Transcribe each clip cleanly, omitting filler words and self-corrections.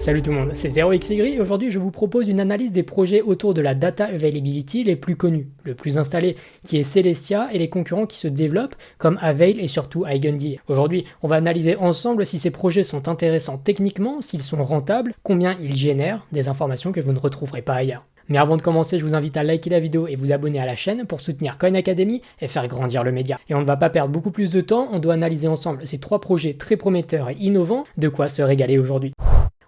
Salut tout le monde, c'est 0xygri et aujourd'hui je vous propose une analyse des projets autour de la data availability les plus connus, le plus installé qui est Celestia et les concurrents qui se développent comme Avail et surtout Eigendy. Aujourd'hui on va analyser ensemble si ces projets sont intéressants techniquement, s'ils sont rentables, combien ils génèrent, des informations que vous ne retrouverez pas ailleurs. Mais avant de commencer, je vous invite à liker la vidéo et vous abonner à la chaîne pour soutenir Coin Academy et faire grandir le média. Et on ne va pas perdre beaucoup plus de temps, on doit analyser ensemble ces trois projets très prometteurs et innovants, de quoi se régaler aujourd'hui.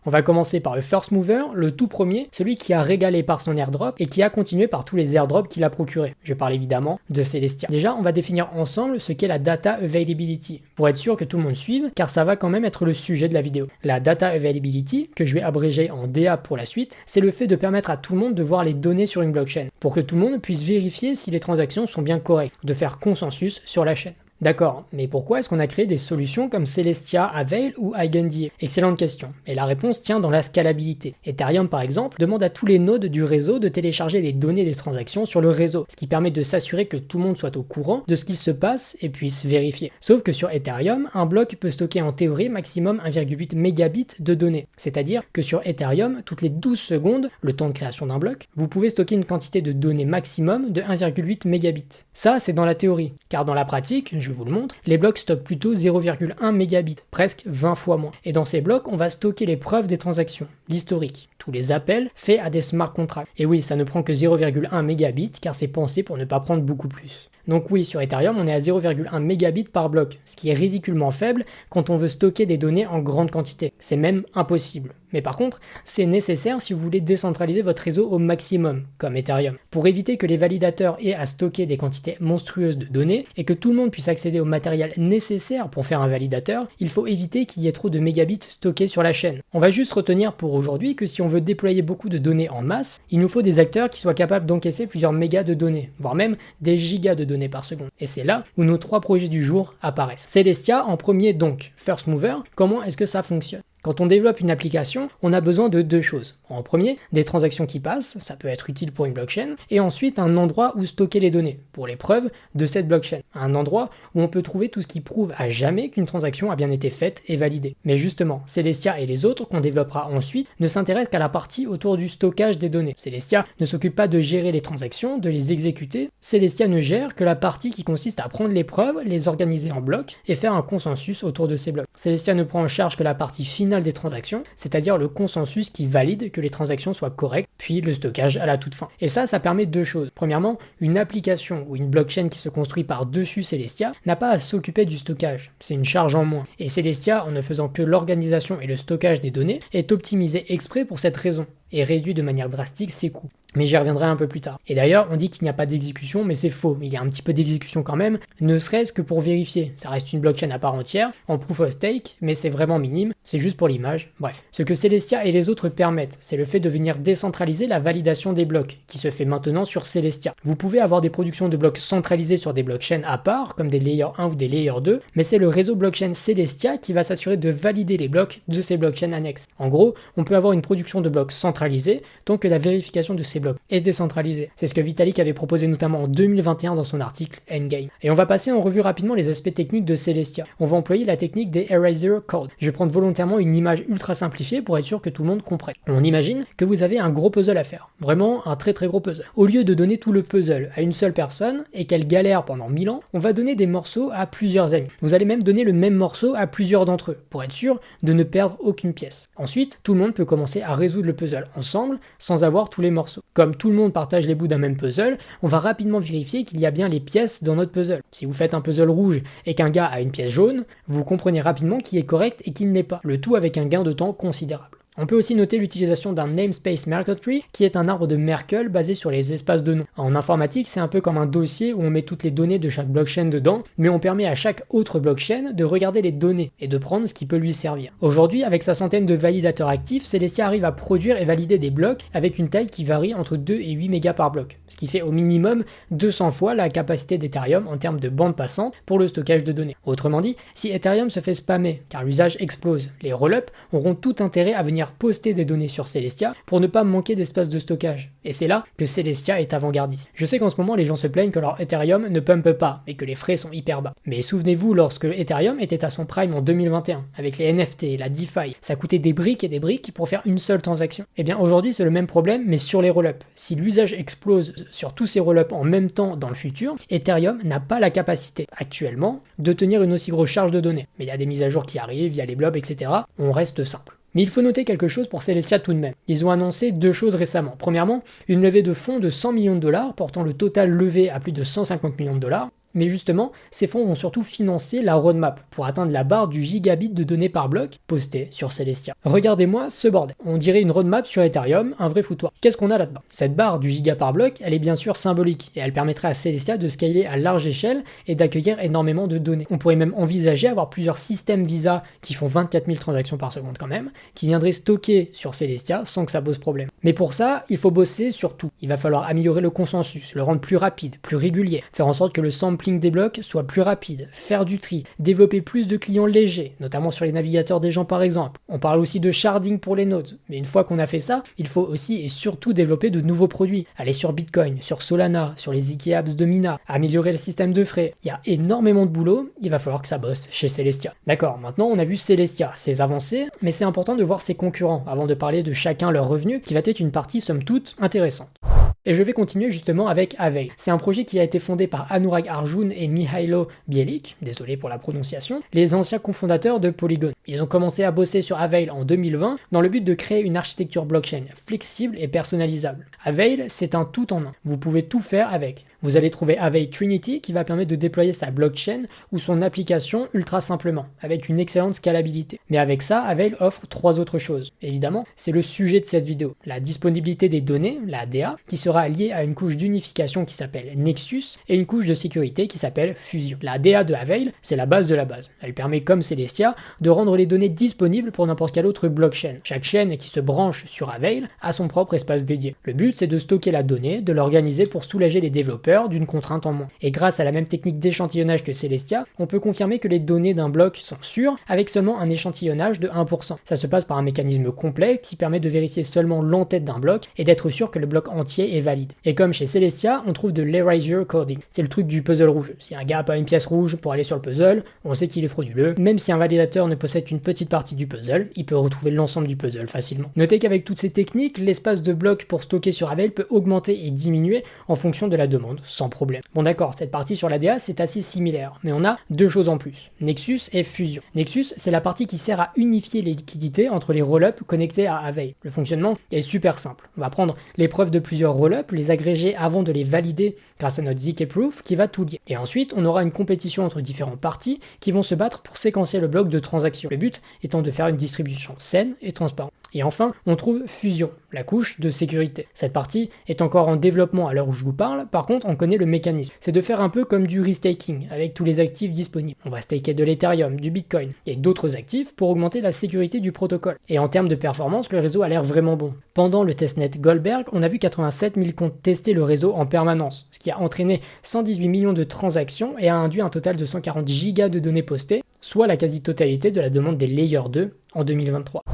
On va commencer par le first mover, le tout premier, celui qui a régalé par son airdrop et qui a continué par tous les airdrops qu'il a procurés. Je parle évidemment de Celestia. Déjà, on va définir ensemble ce qu'est la data availability, pour être sûr que tout le monde suive, car ça va quand même être le sujet de la vidéo. La data availability, que je vais abréger en DA pour la suite, c'est le fait de permettre à tout le monde de voir les données sur une blockchain, pour que tout le monde puisse vérifier si les transactions sont bien correctes, de faire consensus sur la chaîne. D'accord, mais pourquoi est-ce qu'on a créé des solutions comme Celestia, Avail ou Eigendy? Excellente question, et la réponse tient dans la scalabilité. Ethereum par exemple demande à tous les nodes du réseau de télécharger les données des transactions sur le réseau, ce qui permet de s'assurer que tout le monde soit au courant de ce qu'il se passe et puisse vérifier. Sauf que sur Ethereum, un bloc peut stocker en théorie maximum 1,8 mégabits de données, c'est-à-dire que sur Ethereum, toutes les 12 secondes, le temps de création d'un bloc, vous pouvez stocker une quantité de données maximum de 1,8 mégabits. Ça c'est dans la théorie, car dans la pratique, je vous le montre, les blocs stockent plutôt 0,1 mégabits, presque 20 fois moins. Et dans ces blocs, on va stocker les preuves des transactions, l'historique, tous les appels faits à des smart contracts. Et oui, ça ne prend que 0,1 mégabits car c'est pensé pour ne pas prendre beaucoup plus. Donc oui, sur Ethereum, on est à 0,1 mégabits par bloc, ce qui est ridiculement faible quand on veut stocker des données en grande quantité. C'est même impossible. Mais par contre, c'est nécessaire si vous voulez décentraliser votre réseau au maximum, comme Ethereum. Pour éviter que les validateurs aient à stocker des quantités monstrueuses de données et que tout le monde puisse accéder au matériel nécessaire pour faire un validateur, il faut éviter qu'il y ait trop de mégabits stockés sur la chaîne. On va juste retenir pour aujourd'hui que si on veut déployer beaucoup de données en masse, il nous faut des acteurs qui soient capables d'encaisser plusieurs mégas de données, voire même des gigas de données par seconde. Et c'est là où nos trois projets du jour apparaissent. Celestia en premier donc, first mover, comment est-ce que ça fonctionne ? Quand on développe une application, on a besoin de deux choses. En premier, des transactions qui passent, ça peut être utile pour une blockchain, et ensuite un endroit où stocker les données, pour les preuves de cette blockchain. Un endroit où on peut trouver tout ce qui prouve à jamais qu'une transaction a bien été faite et validée. Mais justement, Celestia et les autres qu'on développera ensuite ne s'intéressent qu'à la partie autour du stockage des données. Celestia ne s'occupe pas de gérer les transactions, de les exécuter. Celestia ne gère que la partie qui consiste à prendre les preuves, les organiser en blocs et faire un consensus autour de ces blocs. Celestia ne prend en charge que la partie finale des transactions, c'est-à-dire le consensus qui valide que les transactions soient correctes, puis le stockage à la toute fin. Et ça permet deux choses. Premièrement, une application ou une blockchain qui se construit par-dessus Celestia n'a pas à s'occuper du stockage, c'est une charge en moins. Et Celestia, en ne faisant que l'organisation et le stockage des données, est optimisé exprès pour cette raison, et réduit de manière drastique ses coûts. Mais j'y reviendrai un peu plus tard. Et d'ailleurs, on dit qu'il n'y a pas d'exécution, mais c'est faux. Il y a un petit peu d'exécution quand même, ne serait-ce que pour vérifier. Ça reste une blockchain à part entière, en proof of stake, mais c'est vraiment minime, c'est juste pour l'image. Bref. Ce que Celestia et les autres permettent, c'est le fait de venir décentraliser la validation des blocs, qui se fait maintenant sur Celestia. Vous pouvez avoir des productions de blocs centralisés sur des blockchains à part, comme des layer 1 ou des layer 2, mais c'est le réseau blockchain Celestia qui va s'assurer de valider les blocs de ces blockchains annexes. En gros, on peut avoir une production de blocs centralisés, tant que la vérification de ces blocs est décentralisée. C'est ce que Vitalik avait proposé notamment en 2021 dans son article Endgame. Et on va passer en revue rapidement les aspects techniques de Celestia. On va employer la technique des Eraser Code. Je vais prendre volontairement une image ultra simplifiée pour être sûr que tout le monde comprenne. On imagine que vous avez un gros puzzle à faire. Vraiment un très gros puzzle. Au lieu de donner tout le puzzle à une seule personne et qu'elle galère pendant 1000 ans, on va donner des morceaux à plusieurs amis. Vous allez même donner le même morceau à plusieurs d'entre eux pour être sûr de ne perdre aucune pièce. Ensuite, tout le monde peut commencer à résoudre le puzzle ensemble sans avoir tous les morceaux. Comme tout le monde partage les bouts d'un même puzzle, on va rapidement vérifier qu'il y a bien les pièces dans notre puzzle. Si vous faites un puzzle rouge et qu'un gars a une pièce jaune, vous comprenez rapidement qui est correct et qui ne l'est pas. Le tout avec un gain de temps considérable. On peut aussi noter l'utilisation d'un namespace Merkle tree, qui est un arbre de Merkle basé sur les espaces de noms. En informatique, c'est un peu comme un dossier où on met toutes les données de chaque blockchain dedans, mais on permet à chaque autre blockchain de regarder les données et de prendre ce qui peut lui servir. Aujourd'hui, avec sa centaine de validateurs actifs, Celestia arrive à produire et valider des blocs avec une taille qui varie entre 2 et 8 mégas par bloc, ce qui fait au minimum 200 fois la capacité d'Ethereum en termes de bande passante pour le stockage de données. Autrement dit, si Ethereum se fait spammer, car l'usage explose, les roll-ups auront tout intérêt à venir venir poster des données sur Celestia pour ne pas manquer d'espace de stockage. Et c'est là que Celestia est avant-gardiste. Je sais qu'en ce moment les gens se plaignent que leur Ethereum ne pumpe pas et que les frais sont hyper bas. Mais souvenez-vous lorsque Ethereum était à son prime en 2021, avec les NFT, la DeFi, ça coûtait des briques et des briques pour faire une seule transaction. Et bien aujourd'hui c'est le même problème mais sur les rollups. Si l'usage explose sur tous ces rollups en même temps dans le futur, Ethereum n'a pas la capacité actuellement de tenir une aussi grosse charge de données. Mais il y a des mises à jour qui arrivent via les blobs, etc. On reste simple. Mais il faut noter quelque chose pour Celestia tout de même. Ils ont annoncé deux choses récemment. Premièrement, une levée de fonds de 100 millions de dollars, portant le total levé à plus de 150 millions de dollars. Mais justement, ces fonds vont surtout financer la roadmap pour atteindre la barre du gigabit de données par bloc postée sur Celestia. Regardez-moi ce bordel. On dirait une roadmap sur Ethereum, un vrai foutoir. Qu'est-ce qu'on a là-dedans? Cette barre du giga par bloc, elle est bien sûr symbolique et elle permettrait à Celestia de scaler à large échelle et d'accueillir énormément de données. On pourrait même envisager avoir plusieurs systèmes Visa qui font 24 000 transactions par seconde quand même, qui viendraient stocker sur Celestia sans que ça pose problème. Mais pour ça, il faut bosser sur tout. Il va falloir améliorer le consensus, le rendre plus rapide, plus régulier, faire en sorte que le sampling des blocs soit plus rapide, faire du tri, développer plus de clients légers, notamment sur les navigateurs des gens par exemple. On parle aussi de sharding pour les nodes, mais une fois qu'on a fait ça, il faut aussi et surtout développer de nouveaux produits, aller sur Bitcoin, sur Solana, sur les ZK Apps de Mina, améliorer le système de frais. Il y a énormément de boulot, il va falloir que ça bosse chez Celestia. D'accord, maintenant on a vu Celestia, ses avancées, mais c'est important de voir ses concurrents avant de parler de chacun leur revenu, qui va être une partie somme toute intéressante. Et je vais continuer justement avec Avail. C'est un projet qui a été fondé par Anurag Arjun et Mihailo Bielik, désolé pour la prononciation, les anciens cofondateurs de Polygon. Ils ont commencé à bosser sur Avail en 2020 dans le but de créer une architecture blockchain flexible et personnalisable. Avail, c'est un tout en un. Vous pouvez tout faire avec. Vous allez trouver Avail Trinity qui va permettre de déployer sa blockchain ou son application ultra simplement, avec une excellente scalabilité. Mais avec ça, Avail offre trois autres choses. Évidemment, c'est le sujet de cette vidéo. La disponibilité des données, la DA, qui sera liée à une couche d'unification qui s'appelle Nexus et une couche de sécurité qui s'appelle Fusion. La DA de Avail, c'est la base de la base. Elle permet, comme Celestia, de rendre les données disponibles pour n'importe quelle autre blockchain. Chaque chaîne qui se branche sur Avail a son propre espace dédié. Le but, c'est de stocker la donnée, de l'organiser pour soulager les développeurs d'une contrainte en moins. Et grâce à la même technique d'échantillonnage que Celestia, on peut confirmer que les données d'un bloc sont sûres avec seulement un échantillonnage de 1%. Ça se passe par un mécanisme complexe qui permet de vérifier seulement l'entête d'un bloc et d'être sûr que le bloc entier est valide. Et comme chez Celestia, on trouve de l'erasure coding. C'est le truc du puzzle rouge. Si un gars a pas une pièce rouge pour aller sur le puzzle, on sait qu'il est frauduleux. Même si un validateur ne possède qu'une petite partie du puzzle, il peut retrouver l'ensemble du puzzle facilement. Notez qu'avec toutes ces techniques, l'espace de blocs pour stocker sur Avail peut augmenter et diminuer en fonction de la demande, sans problème. Bon d'accord, cette partie sur l'ADA c'est assez similaire, mais on a deux choses en plus, Nexus et Fusion. Nexus, c'est la partie qui sert à unifier les liquidités entre les rollups connectés à Avail. Le fonctionnement est super simple. On va prendre les preuves de plusieurs rollups, les agréger avant de les valider grâce à notre ZK Proof qui va tout lier. Et ensuite, on aura une compétition entre différentes parties qui vont se battre pour séquencer le bloc de transaction. Le but étant de faire une distribution saine et transparente. Et enfin, on trouve Fusion, la couche de sécurité. Cette partie est encore en développement à l'heure où je vous parle, par contre on connaît le mécanisme. C'est de faire un peu comme du restaking, avec tous les actifs disponibles. On va staker de l'Ethereum, du Bitcoin et d'autres actifs pour augmenter la sécurité du protocole. Et en termes de performance, le réseau a l'air vraiment bon. Pendant le testnet Goldberg, on a vu 87 000 comptes tester le réseau en permanence, ce qui a entraîné 118 millions de transactions et a induit un total de 140 gigas de données postées, soit la quasi-totalité de la demande des Layer 2 en 2023.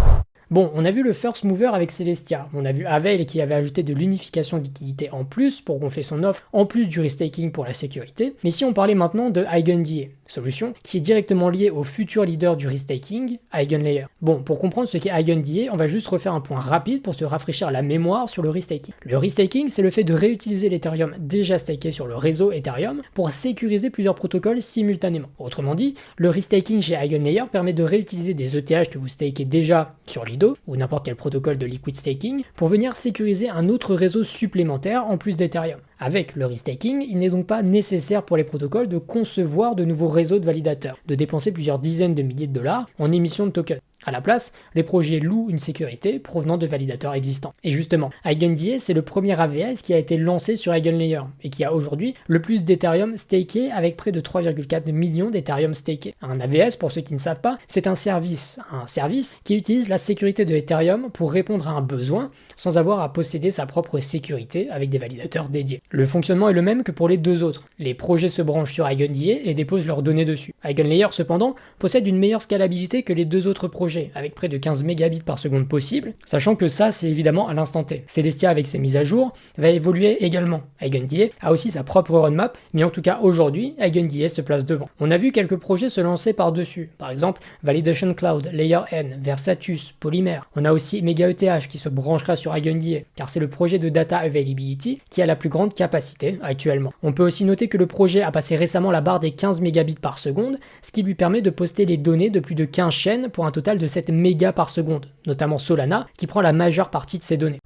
Bon, on a vu le first mover avec Celestia, on a vu Avail qui avait ajouté de l'unification de liquidité en plus pour gonfler son offre, en plus du restaking pour la sécurité. Mais si on parlait maintenant de EigenDA, solution qui est directement liée au futur leader du restaking, EigenLayer. Bon, pour comprendre ce qu'est EigenDA, on va juste refaire un point rapide pour se rafraîchir la mémoire sur le restaking. Le restaking, c'est le fait de réutiliser l'Ethereum déjà staké sur le réseau Ethereum pour sécuriser plusieurs protocoles simultanément. Autrement dit, le restaking chez EigenLayer permet de réutiliser des ETH que vous stakez déjà sur Lido ou n'importe quel protocole de liquid staking pour venir sécuriser un autre réseau supplémentaire en plus d'Ethereum. Avec le restaking, il n'est donc pas nécessaire pour les protocoles de concevoir de nouveaux réseaux de validateurs, de dépenser plusieurs dizaines de milliers de dollars en émission de tokens. À la place, les projets louent une sécurité provenant de validateurs existants. Et justement, EigenDA, c'est le premier AVS qui a été lancé sur EigenLayer et qui a aujourd'hui le plus d'Ethereum staké avec près de 3,4 millions d'Ethereum stakés. Un AVS, pour ceux qui ne savent pas, c'est un service qui utilise la sécurité de Ethereum pour répondre à un besoin sans avoir à posséder sa propre sécurité avec des validateurs dédiés. Le fonctionnement est le même que pour les deux autres. Les projets se branchent sur EigenDA et déposent leurs données dessus. EigenLayer, cependant, possède une meilleure scalabilité que les deux autres projets projet avec près de 15 mégabits par seconde possible, sachant que ça c'est évidemment à l'instant T. Celestia avec ses mises à jour va évoluer également. Eigendia a aussi sa propre roadmap, mais en tout cas aujourd'hui, Eigendia se place devant. On a vu quelques projets se lancer par-dessus, par exemple Validation Cloud, Layer N, Versatus, Polymer. On a aussi MegaETH qui se branchera sur Eigendia, car c'est le projet de Data Availability qui a la plus grande capacité actuellement. On peut aussi noter que le projet a passé récemment la barre des 15 mégabits par seconde, ce qui lui permet de poster les données de plus de 15 chaînes pour un total de 7 mégas par seconde, notamment Solana qui prend la majeure partie de ces données.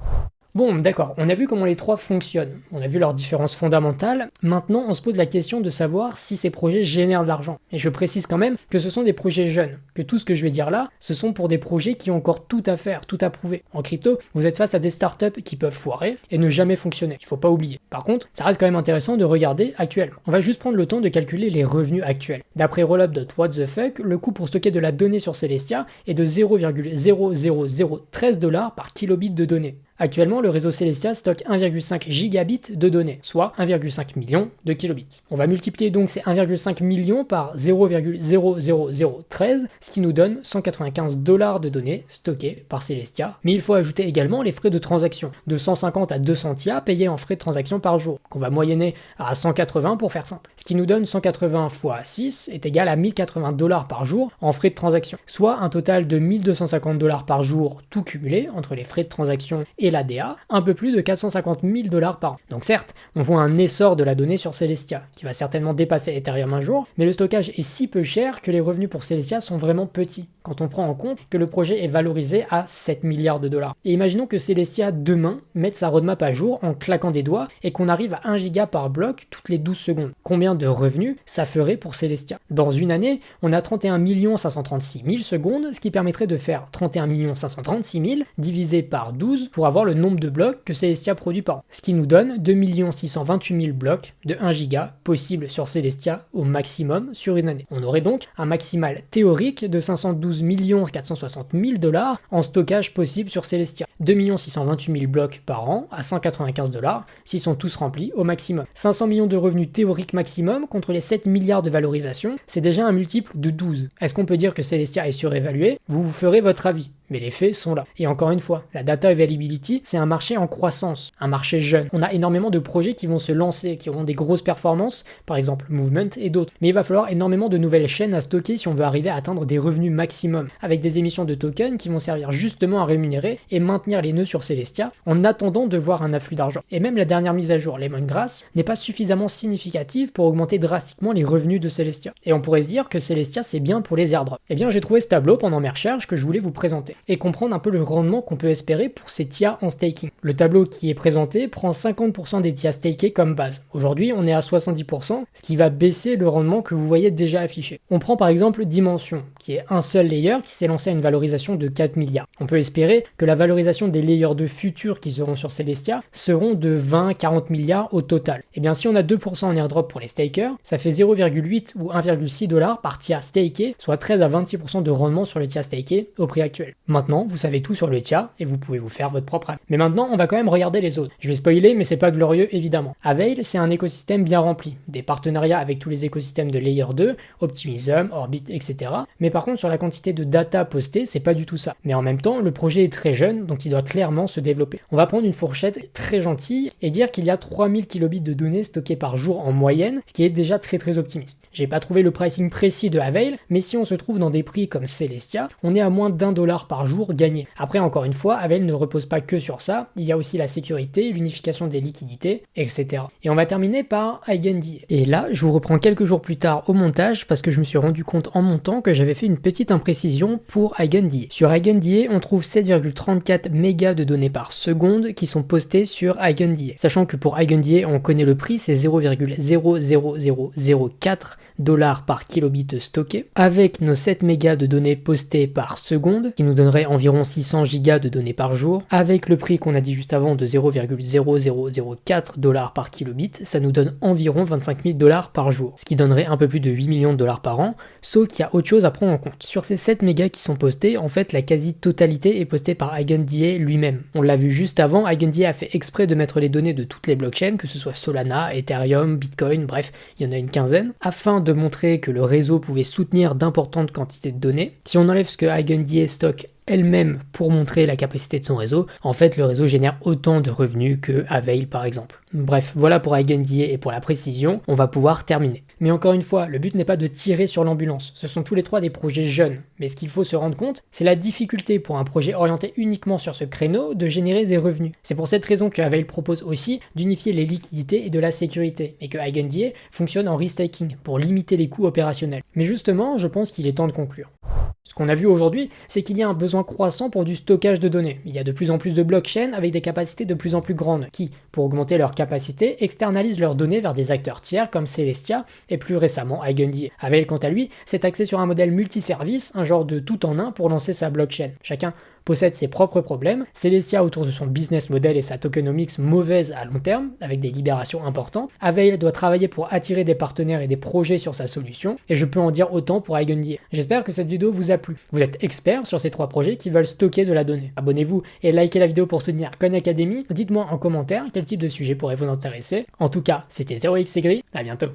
Bon, d'accord, on a vu comment les trois fonctionnent, on a vu leurs différences fondamentales, maintenant on se pose la question de savoir si ces projets génèrent de l'argent. Et je précise quand même que ce sont des projets jeunes, que tout ce que je vais dire là, ce sont pour des projets qui ont encore tout à faire, tout à prouver. En crypto, vous êtes face à des startups qui peuvent foirer et ne jamais fonctionner, il faut pas oublier. Par contre, ça reste quand même intéressant de regarder actuellement. On va juste prendre le temps de calculer les revenus actuels. D'après Rollup.whatthefuck, le coût pour stocker de la donnée sur Celestia est de 0,00013 $ par kilobit de données. Actuellement, le réseau Celestia stocke 1,5 gigabits de données, soit 1,5 million de kilobits. On va multiplier donc ces 1,5 millions par 0,00013, ce qui nous donne 195 $ de données stockées par Celestia. Mais il faut ajouter également les frais de transaction, de 150 à 200 TIA payés en frais de transaction par jour, qu'on va moyenner à 180 pour faire simple. Ce qui nous donne 180 fois 6 est égal à 1080 $ par jour en frais de transaction, soit un total de 1250 $ par jour tout cumulé entre les frais de transaction et l'ADA, un peu plus de 450 000 $ par an. Donc certes, on voit un essor de la donnée sur Celestia, qui va certainement dépasser Ethereum un jour, mais le stockage est si peu cher que les revenus pour Celestia sont vraiment petits, quand on prend en compte que le projet est valorisé à 7 milliards de dollars. Et imaginons que Celestia demain mette sa roadmap à jour en claquant des doigts et qu'on arrive à 1 giga par bloc toutes les 12 secondes. Combien de revenus ça ferait pour Celestia? Dans une année, on a 31 536 000 secondes, ce qui permettrait de faire 31 536 000 divisé par 12 pour avoir le nombre de blocs que Celestia produit par an. Ce qui nous donne 2 628 000 blocs de 1 giga possibles sur Celestia au maximum sur une année. On aurait donc un maximal théorique de 512 460 000 $ en stockage possible sur Celestia. 2 628 000 blocs par an à 195 $ s'ils sont tous remplis au maximum. 500 millions de revenus théoriques maximum contre les 7 milliards de valorisation, c'est déjà un multiple de 12. Est-ce qu'on peut dire que Celestia est surévalué? Vous ferez votre avis. Mais les faits sont là. Et encore une fois, la data availability, c'est un marché en croissance, un marché jeune. On a énormément de projets qui vont se lancer, qui auront des grosses performances, par exemple Movement et d'autres. Mais il va falloir énormément de nouvelles chaînes à stocker si on veut arriver à atteindre des revenus maximum, avec des émissions de tokens qui vont servir justement à rémunérer et maintenir les nœuds sur Celestia en attendant de voir un afflux d'argent. Et même la dernière mise à jour, Lemongrass, n'est pas suffisamment significative pour augmenter drastiquement les revenus de Celestia. Et on pourrait se dire que Celestia c'est bien pour les airdrops. Eh bien j'ai trouvé ce tableau pendant mes recherches que je voulais vous présenter et comprendre un peu le rendement qu'on peut espérer pour ces TIA en staking. Le tableau qui est présenté prend 50% des TIA stakés comme base. Aujourd'hui, on est à 70%, ce qui va baisser le rendement que vous voyez déjà affiché. On prend par exemple Dimension, qui est un seul layer qui s'est lancé à une valorisation de 4 milliards. On peut espérer que la valorisation des layers de futurs qui seront sur Celestia seront de 20-40 milliards au total. Et bien si on a 2% en airdrop pour les stakers, ça fait 0,8 ou 1,6 $ par TIA staké, soit 13 à 26% de rendement sur le TIA staké au prix actuel. Maintenant, vous savez tout sur le TIA et vous pouvez vous faire votre propre avis. Mais maintenant, on va quand même regarder les autres. Je vais spoiler, mais c'est pas glorieux évidemment. Avail, c'est un écosystème bien rempli, des partenariats avec tous les écosystèmes de Layer 2, Optimism, Orbit, etc. Mais par contre, sur la quantité de data postée, c'est pas du tout ça. Mais en même temps, le projet est très jeune, donc il doit clairement se développer. On va prendre une fourchette très gentille et dire qu'il y a 3000 kilobits de données stockées par jour en moyenne, ce qui est déjà très optimiste. J'ai pas trouvé le pricing précis de Avail, mais si on se trouve dans des prix comme Celestia, on est à moins d'$1 par jour gagné. Après, encore une fois, Avail ne repose pas que sur ça, il y a aussi la sécurité, l'unification des liquidités, etc. Et on va terminer par Eigendia. Et là, je vous reprends quelques jours plus tard au montage parce que je me suis rendu compte en montant que j'avais fait une petite imprécision pour Eigendia. Sur Eigendia, on trouve 7,34 mégas de données par seconde qui sont postées sur Eigendia. Sachant que pour Eigendia, on connaît le prix, c'est 0,00004 $ par kilobit stocké, avec nos 7 mégas de données postées par seconde, qui nous donnerait environ 600 gigas de données par jour, avec le prix qu'on a dit juste avant de 0,0004 $ par kilobit, ça nous donne environ 25 000 $ par jour, ce qui donnerait un peu plus de 8 millions de dollars par an, sauf qu'il y a autre chose à prendre en compte. Sur ces 7 mégas qui sont postés, en fait la quasi-totalité est postée par Eigendia lui-même. On l'a vu juste avant, Eigendia a fait exprès de mettre les données de toutes les blockchains, que ce soit Solana, Ethereum, Bitcoin, bref, il y en a une quinzaine, afin de de montrer que le réseau pouvait soutenir d'importantes quantités de données. Si on enlève ce que Eigendier stocke elle-même pour montrer la capacité de son réseau, en fait le réseau génère autant de revenus que Avail par exemple. Bref, voilà pour Eigendier et pour la précision, on va pouvoir terminer. Mais encore une fois, le but n'est pas de tirer sur l'ambulance, ce sont tous les trois des projets jeunes, mais ce qu'il faut se rendre compte, c'est la difficulté pour un projet orienté uniquement sur ce créneau de générer des revenus. C'est pour cette raison que Avail propose aussi d'unifier les liquidités et de la sécurité, et que Eigendier fonctionne en restaking pour limiter les coûts opérationnels. Mais justement, je pense qu'il est temps de conclure. Ce qu'on a vu aujourd'hui, c'est qu'il y a un besoin croissant pour du stockage de données. Il y a de plus en plus de blockchains avec des capacités de plus en plus grandes qui, pour augmenter leur capacité, externalisent leurs données vers des acteurs tiers comme Celestia et plus récemment Eigendier. Avail, quant à lui, s'est axé sur un modèle multiservice, un genre de tout en un pour lancer sa blockchain. Chacun possède ses propres problèmes. Celestia autour de son business model et sa tokenomics mauvaise à long terme, avec des libérations importantes. Avail doit travailler pour attirer des partenaires et des projets sur sa solution, et je peux en dire autant pour Eigendier. J'espère que cette vidéo vous a plu. Vous êtes expert sur ces trois projets qui veulent stocker de la donnée. Abonnez-vous et likez la vidéo pour soutenir Coin Academy. Dites-moi en commentaire quel type de sujet pourrait vous intéresser. En tout cas, c'était 0xSegri, à bientôt.